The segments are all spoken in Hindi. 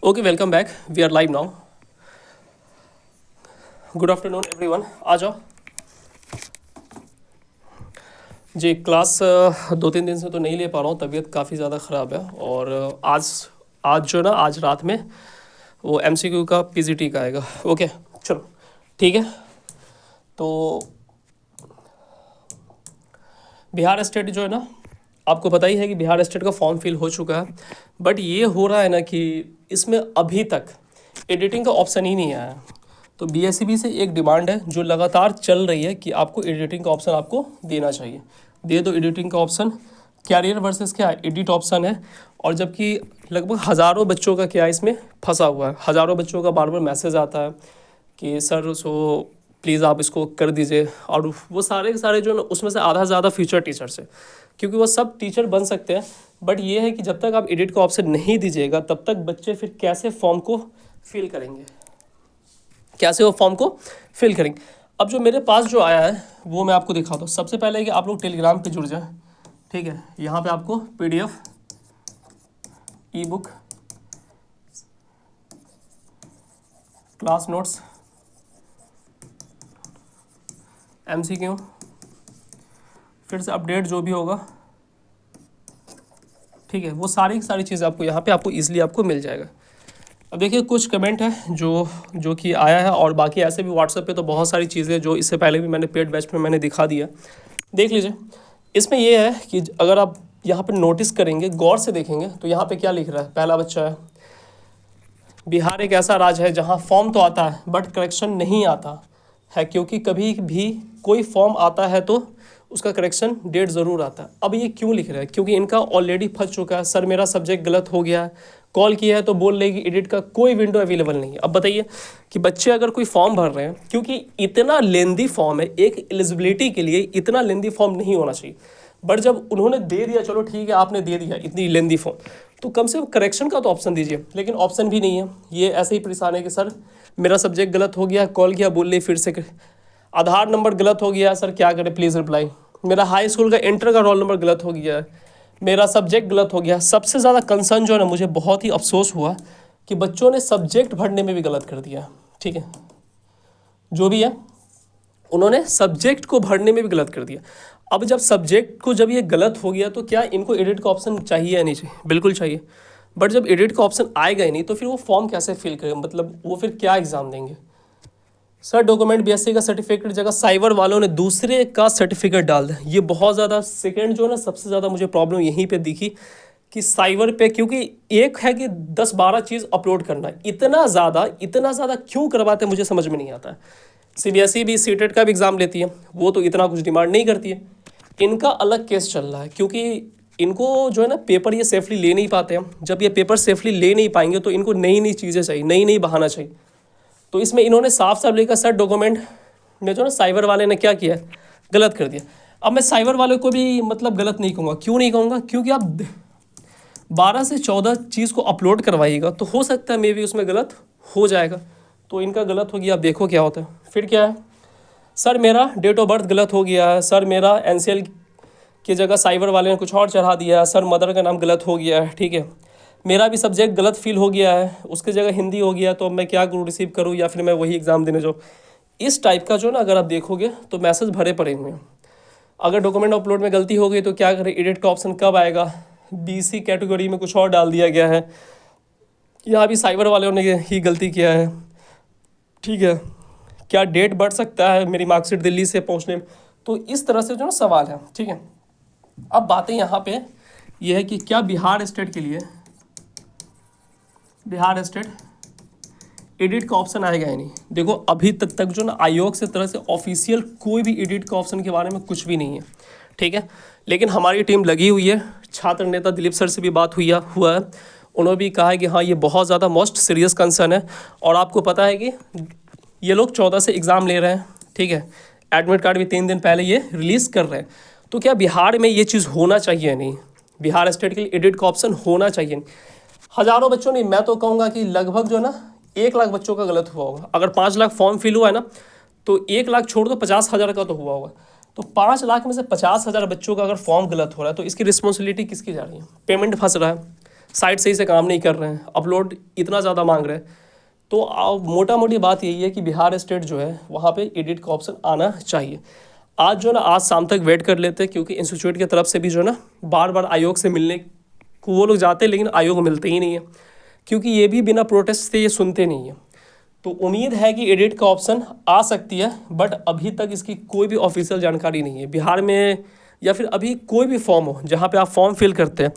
Okay, welcome back. We are live now. Good afternoon everyone. आ जाओ जी। क्लास 2-3 दिन से तो नहीं ले पा रहा हूँ, तबीयत काफ़ी ज़्यादा ख़राब है। और आज आज जो है ना, आज रात में वो एमसीक्यू का पीजीटी का आएगा। ओके चलो ठीक है। तो बिहार स्टेट जो है ना, आपको पता ही है कि बिहार स्टेट का फॉर्म फिल हो चुका है। बट ये हो रहा है ना कि इसमें अभी तक एडिटिंग का ऑप्शन ही नहीं आया है। तो बीएसईबी से एक डिमांड है जो लगातार चल रही है कि आपको एडिटिंग का ऑप्शन आपको देना चाहिए। दे दो एडिटिंग का ऑप्शन। कैरियर वर्सेस क्या एडिट ऑप्शन है। और जबकि लगभग हज़ारों बच्चों का क्या इसमें फंसा हुआ है, हज़ारों बच्चों का बार बार मैसेज आता है कि सर प्लीज़ आप इसको कर दीजिए। और वो सारे के सारे जो ना, उसमें से आधा से ज़्यादा फ्यूचर टीचर्स है, क्योंकि वो सब टीचर बन सकते हैं। बट ये है कि जब तक आप एडिट का ऑप्शन नहीं दीजिएगा तब तक बच्चे फिर कैसे फॉर्म को फिल करेंगे, कैसे वो फॉर्म को फिल करेंगे। अब जो मेरे पास जो आया है वो मैं आपको दिखाता हूँ। सबसे पहले कि आप लोग टेलीग्राम पे जुड़ जाएं, ठीक है। यहाँ पे आपको पीडीएफ, ई बुक, क्लास नोट्स, एमसीक्यू, फिर से अपडेट जो भी होगा, ठीक है, वो सारी की सारी चीज़ें आपको यहाँ पे आपको ईजिली आपको मिल जाएगा। अब देखिए कुछ कमेंट है जो कि आया है, और बाकी ऐसे भी व्हाट्सएप पे तो बहुत सारी चीज़ें जो इससे पहले भी मैंने पेड बैच में मैंने दिखा दिया, देख लीजिए। इसमें ये है कि अगर आप यहाँ पे नोटिस करेंगे, गौर से देखेंगे, तो यहाँ पे क्या लिख रहा है। पहला बच्चा है, बिहार एक ऐसा राज्य है जहाँ फॉर्म तो आता है बट करेक्शन नहीं आता है, क्योंकि कभी भी कोई फॉर्म आता है तो उसका करेक्शन डेट ज़रूर आता है। अब ये क्यों लिख रहा है, क्योंकि इनका ऑलरेडी फंस चुका है। सर मेरा सब्जेक्ट गलत हो गया है, कॉल किया है तो बोल रहे कि एडिट का कोई विंडो अवेलेबल नहीं है। अब बताइए कि बच्चे अगर कोई फॉर्म भर रहे हैं, क्योंकि इतना लेंदी फॉर्म है, एक एलिजिबिलिटी के लिए इतना लेंदी फॉर्म नहीं होना चाहिए। बट जब उन्होंने दे दिया, चलो ठीक है आपने दे दिया इतनी लेंदी फॉर्म, तो कम से कम करेक्शन का तो ऑप्शन दीजिए। लेकिन ऑप्शन भी नहीं है। ये ऐसे ही परेशान है कि सर मेरा सब्जेक्ट गलत हो गया, कॉल किया बोल रही फिर से आधार नंबर गलत हो गया, सर क्या करें प्लीज़ रिप्लाई। मेरा हाई स्कूल का इंटर का रोल नंबर गलत हो गया है, मेरा सब्जेक्ट गलत हो गया। सबसे ज़्यादा कंसर्न जो है ना, मुझे बहुत ही अफसोस हुआ कि बच्चों ने सब्जेक्ट भरने में भी गलत कर दिया, ठीक है। जो भी है उन्होंने सब्जेक्ट को भरने में भी गलत कर दिया। अब जब सब्जेक्ट को जब ये गलत हो गया तो क्या इनको एडिट का ऑप्शन चाहिए या नहीं चाहिए? बिल्कुल चाहिए। बट जब एडिट का ऑप्शन आएगा ही नहीं तो फिर वो फॉर्म कैसे फिल करेंगे, मतलब वो फिर क्या एग्ज़ाम देंगे। सर डॉक्यूमेंट बीएससी का सर्टिफिकेट जगह साइबर वालों ने दूसरे का सर्टिफिकेट डाल दिया। ये बहुत ज़्यादा सेकंड जो है ना, सबसे ज़्यादा मुझे प्रॉब्लम यहीं पे दिखी कि साइबर पे, क्योंकि एक है कि 10-12 चीज़ अपलोड करना, इतना ज़्यादा क्यों करवाते हैं मुझे समझ में नहीं आता है। सीबीएसई भी सीटेट का भी एग्ज़ाम लेती है, वो तो इतना कुछ डिमांड नहीं करती है। इनका अलग केस चल रहा है, क्योंकि इनको जो है ना पेपर ये सेफली ले नहीं पाते हैं। जब ये पेपर सेफली ले नहीं पाएंगे तो इनको नई नई चीज़ें चाहिए, नई नई बहाना चाहिए। तो इसमें इन्होंने साफ साफ लिखा सर डॉक्यूमेंट में जो ना साइबर वाले ने क्या किया, गलत कर दिया। अब मैं साइबर वाले को भी मतलब गलत नहीं कहूँगा। क्यों नहीं कहूँगा? क्योंकि आप 12 से 14 चीज़ को अपलोड करवाइएगा तो हो सकता है मे भी उसमें गलत हो जाएगा। तो इनका गलत हो गया, आप देखो क्या होता है। फिर क्या है, सर मेरा डेट ऑफ बर्थ गलत हो गया है, सर मेरा एनसीएल की जगह साइबर वाले ने कुछ और चढ़ा दिया है, सर मदर का नाम गलत हो गया है, ठीक है। मेरा भी सब्जेक्ट गलत फील हो गया है, उसकी जगह हिंदी हो गया, तो अब मैं क्या करूँ, रिसीव करूँ या फिर मैं वही एग्ज़ाम देने जाऊँ। इस टाइप का जो ना अगर आप देखोगे तो मैसेज भरे पड़े हुए हैं। अगर डॉक्यूमेंट अपलोड में गलती हो गई तो क्या करें, एडिट का ऑप्शन कब आएगा, बीसी कैटेगरी में कुछ और डाल दिया गया है, यहाँ भी साइबर वालों ने ही गलती किया है, ठीक है। क्या डेट बढ़ सकता है मेरी मार्कशीट दिल्ली से पहुँचने में? तो इस तरह से जो ना सवाल है, ठीक है। अब बातें यहाँ पे ये है कि क्या बिहार स्टेट के लिए, बिहार स्टेट एडिट का ऑप्शन आएगा या नहीं। देखो अभी तक जो ना आयोग से तरह से ऑफिशियल कोई भी एडिट का ऑप्शन के बारे में कुछ भी नहीं है, ठीक है। लेकिन हमारी टीम लगी हुई है, छात्र नेता दिलीप सर से भी बात हुआ है, उन्होंने भी कहा है कि हाँ ये बहुत ज़्यादा मोस्ट सीरियस कंसर्न है। और आपको पता है कि ये लोग 14 से एग्ज़ाम ले रहे हैं, ठीक है। एडमिट कार्ड भी 3 दिन पहले ये रिलीज़ कर रहे हैं। तो क्या बिहार में ये चीज़ होना चाहिए या नहीं, बिहार स्टेट के लिए एडिट का ऑप्शन होना चाहिए। हज़ारों बच्चों नहीं, मैं तो कहूँगा कि लगभग जो ना 1 लाख बच्चों का गलत हुआ होगा। अगर 5 लाख फॉर्म फिल हुआ है ना, तो 1 लाख छोड़ दो, 50,000 का तो हुआ होगा। तो 5 लाख में से 50,000 बच्चों का अगर फॉर्म गलत हो रहा है तो इसकी रिस्पॉन्सिबिलिटी किसकी जा रही है? पेमेंट फंस रहा है, साइट सही से काम नहीं कर रहे हैं, अपलोड इतना ज़्यादा मांग रहे हैं। तो मोटा मोटी बात यही है कि बिहार स्टेट जो है वहाँ पे एडिट का ऑप्शन आना चाहिए। आज जो है ना, आज शाम तक वेट कर लेते हैं, क्योंकि इंस्टीट्यूट की तरफ से भी जो है ना बार बार आयोग से मिलने को वो लोग जाते हैं, लेकिन आयोग मिलते ही नहीं है, क्योंकि ये भी बिना प्रोटेस्ट से ये सुनते नहीं है। तो उम्मीद है कि एडिट का ऑप्शन आ सकती है, बट अभी तक इसकी कोई भी ऑफिशियल जानकारी नहीं है बिहार में, या फिर अभी कोई भी फॉर्म हो जहाँ पे आप फॉर्म फिल करते हैं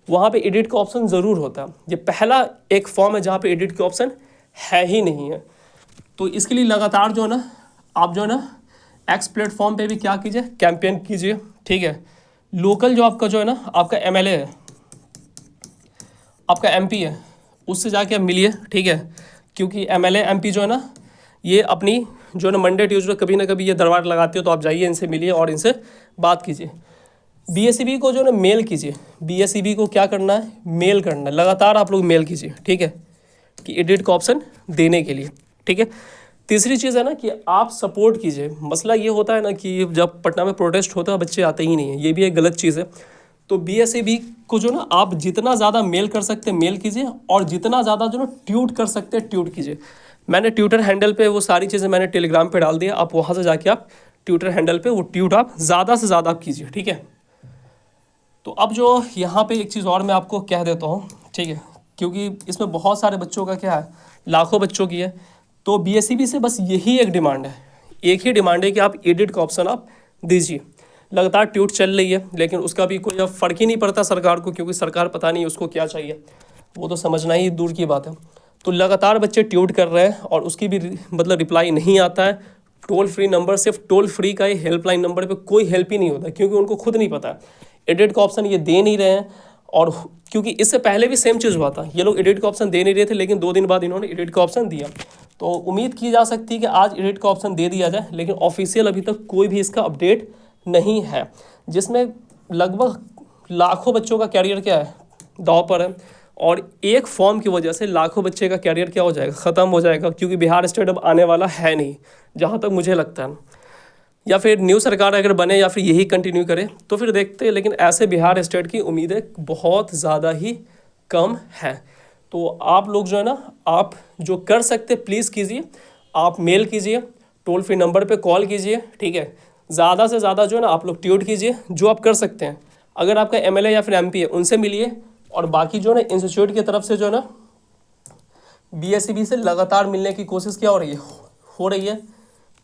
वहाँ पे एडिट का ऑप्शन ज़रूर होता है। ये पहला एक फॉर्म है जहाँ पे एडिट का ऑप्शन है ही नहीं है। तो इसके लिए लगातार जो है ना, आप जो है ना एक्स प्लेटफॉर्म पे भी क्या कीजिए, कैंपेन कीजिए, ठीक है। लोकल जो आपका जो है ना, आपका एमएलए है, आपका एमपी है, उससे जाके आप मिलिए, ठीक है। क्योंकि एमएलए एमपी जो है ना, ये अपनी जो है ना मंडे ट्यूजडे कभी ना कभी ये दरबार लगाते हो, तो आप जाइए, इनसे मिलिए और इनसे बात कीजिए। बीएसईबी को जो है ना मेल कीजिए, बीएसईबी को क्या करना है, मेल करना है, लगातार आप लोग मेल कीजिए, ठीक है, कि एडिट का ऑप्शन देने के लिए, ठीक है। तीसरी चीज़ है ना कि आप सपोर्ट कीजिए। मसला ये होता है ना कि जब पटना में प्रोटेस्ट होता है बच्चे आते ही नहीं है, ये भी एक गलत चीज़ है। तो बीएसईबी को जो ना आप जितना ज़्यादा मेल कर सकते हैं मेल कीजिए, और जितना ज़्यादा जो ना ट्वीट कर सकते हैं ट्वीट कीजिए। मैंने ट्विटर हैंडल पे वो सारी चीज़ें मैंने टेलीग्राम पे डाल दिया, आप वहाँ से जाके आप ट्विटर हैंडल पे वो ट्वीट आप ज़्यादा से ज़्यादा आप कीजिए, ठीक है। तो अब जो यहाँ पे एक चीज़ और मैं आपको कह देता हूँ, ठीक है, क्योंकि इसमें बहुत सारे बच्चों का क्या है, लाखों बच्चों की है। तो बीएसईबी से बस यही एक डिमांड है, एक ही डिमांड है कि आप एडिट का ऑप्शन आप दीजिए। लगातार ट्वीट चल रही है, लेकिन उसका भी कोई अब फ़र्क ही नहीं पड़ता सरकार को, क्योंकि सरकार पता नहीं उसको क्या चाहिए, वो तो समझना ही दूर की बात है। तो लगातार बच्चे ट्वीट कर रहे हैं और उसकी भी मतलब रिप्लाई नहीं आता है। टोल फ्री नंबर, सिर्फ टोल फ्री का ही हेल्पलाइन नंबर पे कोई हेल्प ही नहीं होता, क्योंकि उनको खुद नहीं पता एडिट का ऑप्शन ये दे नहीं रहे हैं। और क्योंकि इससे पहले भी सेम चीज़ हुआ था, ये लोग एडिट का ऑप्शन दे नहीं रहे थे, लेकिन 2 दिन बाद इन्होंने एडिट का ऑप्शन दिया। तो उम्मीद की जा सकती है कि आज एडिट का ऑप्शन दे दिया जाए, लेकिन ऑफिशियल अभी तक कोई भी इसका अपडेट नहीं है, जिसमें लगभग लाखों बच्चों का कैरियर क्या है, दांव पर है। और एक फॉर्म की वजह से लाखों बच्चे का कैरियर क्या हो जाएगा, ख़त्म हो जाएगा, क्योंकि बिहार स्टेट अब आने वाला है नहीं, जहाँ तक मुझे लगता है। या फिर न्यू सरकार अगर बने या फिर यही कंटिन्यू करे तो फिर देखते हैं, लेकिन ऐसे बिहार स्टेट की उम्मीदें बहुत ज़्यादा ही कम है। तो आप लोग जो है ना, आप जो कर सकते प्लीज़ कीजिए, आप मेल कीजिए, टोल फ्री नंबर पे कॉल कीजिए, ठीक है। ज़्यादा से ज़्यादा जो है ना आप लोग ट्वीट कीजिए, जो आप कर सकते हैं। अगर आपका एमएलए या फिर एमपी है उनसे मिलिए, और बाकी जो है ना इंस्टीट्यूट की तरफ से जो है ना बीएसईबी से लगातार मिलने की कोशिश क्या हो रही है,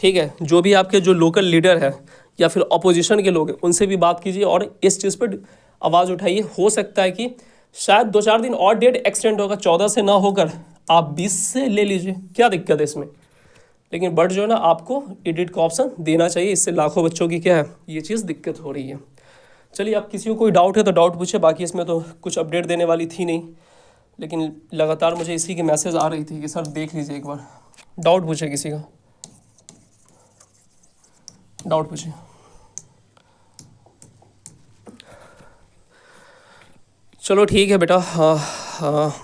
ठीक है। जो भी आपके जो लोकल लीडर है या फिर अपोजिशन के लोग हैं उनसे भी बात कीजिए और इस चीज़ पर आवाज़ उठाइए। हो सकता है कि शायद 2-4 दिन और डेट एक्सटेंड होगा, 14 से ना होकर आप 20 से ले लीजिए, क्या दिक्कत है इसमें। लेकिन बट जो है ना आपको एडिट का ऑप्शन देना चाहिए, इससे लाखों बच्चों की क्या है ये चीज़ दिक्कत हो रही है। चलिए, आप किसी को कोई डाउट है तो डाउट पूछे, बाकी इसमें तो कुछ अपडेट देने वाली थी नहीं, लेकिन लगातार मुझे इसी की मैसेज आ रही थी कि सर देख लीजिए एक बार, डाउट पूछे किसी का, डाउट पूछिए। चलो ठीक है बेटा, हाँ हाँ,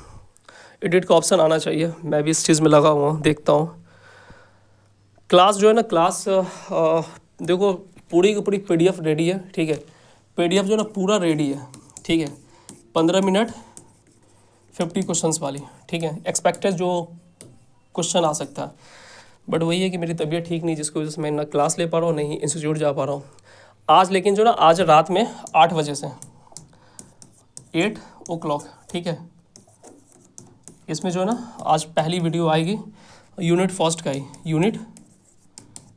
एडिट का ऑप्शन आना चाहिए, मैं भी इस चीज़ में लगा हुआ हूँ, देखता हूँ। क्लास जो है ना, क्लास देखो पूरी की पूरी पीडीएफ रेडी है, ठीक है। पीडीएफ जो है ना पूरा रेडी है, ठीक है। 15 मिनट 50 क्वेश्चंस वाली, ठीक है। एक्सपेक्टेड जो क्वेश्चन आ सकता है, बट वही है कि मेरी तबीयत ठीक नहीं, जिसकी वजह से मैं ना क्लास ले पा रहा हूँ नहीं इंस्टीट्यूट जा पा रहा हूँ आज। लेकिन जो ना आज रात में 8 बजे से 8 o'clock, ठीक है, इसमें जो है ना आज पहली वीडियो आएगी यूनिट फर्स्ट का ही, यूनिट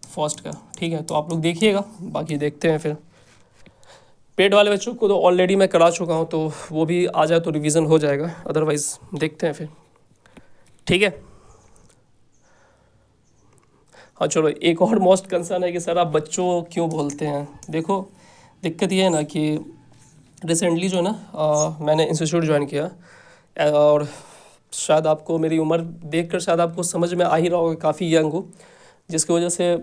फर्स्ट का, ठीक है। तो आप लोग देखिएगा, बाकी देखते हैं फिर। पेड वाले बच्चों को तो ऑलरेडी मैं करा चुका हूँ, तो वो भी आ जाए तो रिवीजन हो जाएगा, अदरवाइज़ देखते हैं फिर, ठीक है। हाँ चलो, एक और मोस्ट कंसर्न है कि सर आप बच्चों क्यों बोलते हैं। देखो दिक्कत ये है ना कि रिसेंटली जो है ना मैंने इंस्टीट्यूट ज्वाइन किया, और शायद आपको मेरी उम्र देखकर शायद आपको समझ में आ ही रहा होगा, काफ़ी यंग हूँ, जिसकी वजह से,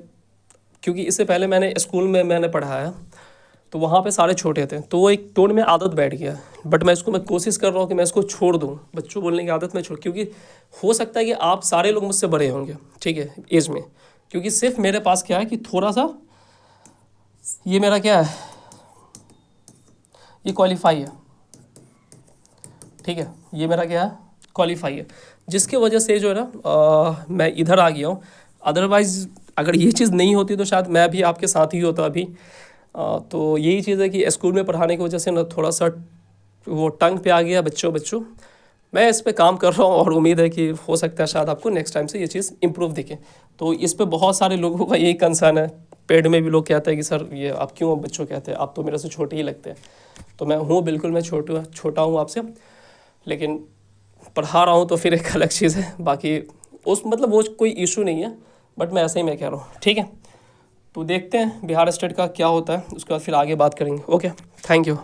क्योंकि इससे पहले मैंने स्कूल में मैंने पढ़ाया तो वहाँ पे सारे छोटे थे, तो वो एक टोन में आदत बैठ गया। बट मैं कोशिश कर रहा हूँ कि मैं इसको छोड़ दूँ, बच्चों बोलने की आदत मैं छोड़, क्योंकि हो सकता है कि आप सारे लोग मुझसे बड़े होंगे, ठीक है, एज में, क्योंकि सिर्फ मेरे पास क्या है कि थोड़ा सा ये मेरा क्या है, ये क्वालिफाई है, ठीक है, ये मेरा क्या है, क्वालिफाई है, जिसकी वजह से जो है ना मैं इधर आ गया हूँ। अदरवाइज़ अगर ये चीज़ नहीं होती तो शायद मैं भी आपके साथ ही होता अभी। तो यही चीज़ है कि स्कूल में पढ़ाने की वजह से ना थोड़ा सा वो टंग पे आ गया बच्चों। मैं इस पे काम कर रहा हूँ और उम्मीद है कि हो सकता है शायद आपको नेक्स्ट टाइम से ये चीज़ इम्प्रूव दिखे। तो इस पे बहुत सारे लोगों का यही कंसर्न है। पेड में भी लोग कहते हैं कि सर ये आप क्यों बच्चों कहते हैं, आप तो मेरे से छोटे ही लगते हैं। तो मैं हूँ बिल्कुल, मैं छोटा हूँ आपसे, लेकिन पढ़ा रहा हूँ तो फिर एक अलग चीज़ है। बाकी उस मतलब वो कोई इशू नहीं है, बट मैं ऐसे ही मैं कह रहा हूँ, ठीक है। तो देखते हैं बिहार स्टेट का क्या होता है, उसके बाद फिर आगे बात करेंगे। Okay, thank you.